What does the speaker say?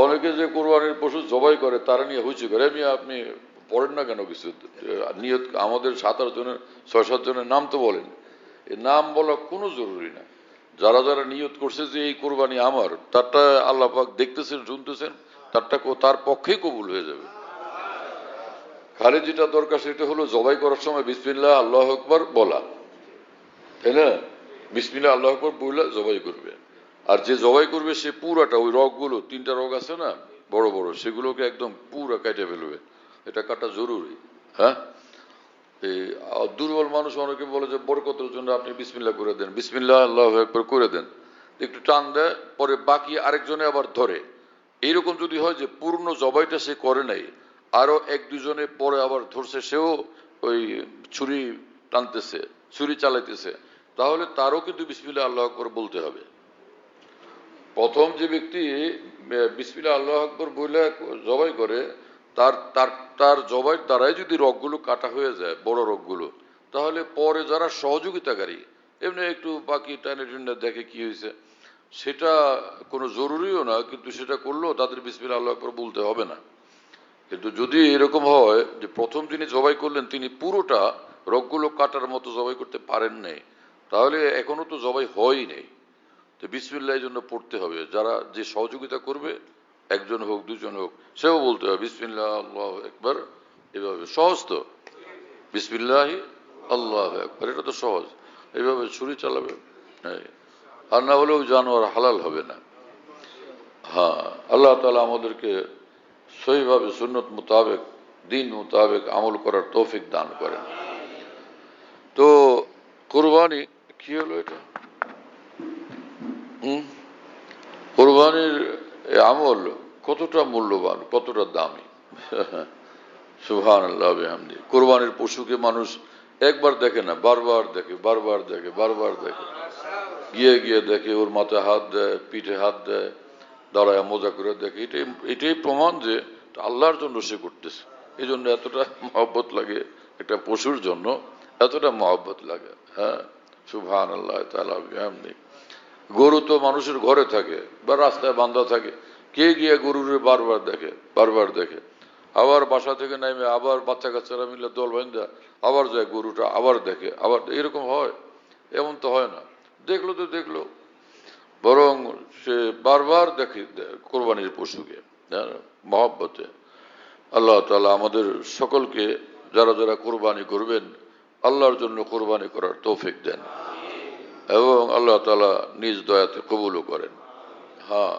অনেকে যে কোরবানির পশু জবাই করে তারা নিয়ে হইচি করে, আমি আপনি পড়েন না কেন কিছু নিয়ত? আমাদের 7-8 জনের 6-7 জনের নাম তো বলেন, এই নাম বলা কোনো জরুরি না। যারা যারা নিয়ত করছে যে এই কোরবানি আমার, তারটা আল্লাহ পাক দেখতেছেন শুনতেছেন, তারটা তার পক্ষেই কবুল হয়ে যাবে। খালি যেটা দরকার সেটা হলো জবাই করার সময় বিসমিল্লাহ আল্লাহু আকবার বলা, তাই না? বিসমিল্লাহ আল্লাহু আকবার বলে জবাই করবে। আর যে জবাই করবে সে পুরাটা, ওই রগগুলো 3টা রগ আছে না বড় বড়, সেগুলোকে একদম পুরা কেটে ফেলবে। এটা কাটা জরুরি। হ্যাঁ, এই দুর্বল মানুষ অনেকে বলে যে বরকতের জন্য আপনি বিসমিল্লাহ করে দেন, বিসমিল্লাহ আল্লাহু আকবার করে দেন, একটু টান দেয়, পরে বাকি আরেকজনে আবার ধরে। এইরকম যদি হয় যে পূর্ণ জবাইটা সে করে নাই, আরো 1-2 জনে পরে আবার ধরছে, সেও ওই ছুরি টানতেছে, ছুরি চালাইতেছে, তাহলে তারও কিন্তু বিসমিল্লাহ আল্লাহু আকবার বলতে হবে। প্রথম যে ব্যক্তি বিসমিল্লাহ আল্লাহু আকবার বলে জবাই করে, তার তার তার জবাইয়ের দ্বারাই যদি রগগুলো কাটা হয়ে যায়, বড় রগগুলো, তাহলে পরে যারা সহযোগিতাকারী এমনি একটু বাকি টানে টুনে দেখে কি হয়েছে, সেটা কোনো জরুরিও না, কিন্তু সেটা করলেও তাদের বিসমিল্লাহ আল্লাহু আকবার বলতে হবে না। কিন্তু যদি এরকম হয় যে প্রথম যিনি জবাই করলেন তিনি পুরোটা রগগুলো কাটার মতো জবাই করতে পারেন নাই, তাহলে এখনো তো জবাই হয়ই নেই। তো বিসমিল্লাহ এই জন্য পড়তে হবে। যারা যে সহযোগিতা করবে, 1জন হোক 2জন হোক, সেও বলতে হবে বিসমিল্লাহ আল্লাহু আকবার। এভাবে সহজ তো, বিসমিল্লাহ আল্লাহু আকবার, এটা তো সহজ। এইভাবে ছুরি চালাবে, হ্যাঁ। আর না হলেও জানোয়ার হালাল হবে না। হ্যাঁ, আল্লাহ তাআলা আমাদেরকে সহিভাবে সুন্নত মোতাবেক, দিন মোতাবেক আমল করার তৌফিক দান করেন। তো কোরবানি কি হলো এটা? কোরবানির আমল কতটা মূল্যবান, কতটা দামি! সুবহানাল্লাহ বিহামদি। কোরবানির পশুকে মানুষ একবার দেখে না, বারবার দেখে, বারবার দেখে, বারবার দেখে, গিয়ে গিয়ে দেখে, ওর মাথায় হাত দেয়, পিঠে হাত দেয়, দাঁড়ায় মজা করে দেখে। এটাই প্রমাণ যে আল্লাহর জন্য সে করতেছে। এই জন্য এতটা মহব্বত লাগে একটা পশুর জন্য, এতটা মহব্বত লাগে। হ্যাঁ, সুবহানাল্লাহ তাআলা বিহামদি। গরু তো মানুষের ঘরে থাকে বা রাস্তায় বাঁধা থাকে, কে গিয়ে গরুরে বারবার দেখে, বারবার দেখে, আবার বাসা থেকে নামে আবার বাচ্চা কাচ্চারা মিলে দল বান্ধা আবার যায় গরুটা আবার দেখে, আবার এরকম হয়? এমন তো হয় না। দেখলো তো দেখলো, বরং সে বারবার দেখে কোরবানির পশুকে মহব্বতে। আল্লাহ তাআলা আমাদের সকলকে, যারা যারা কোরবানি করবেন, আল্লাহর জন্য কোরবানি করার তৌফিক দেন এবং আল্লাহ তাআলা নিজ দয়াতে কবুলও করেন। হ্যাঁ।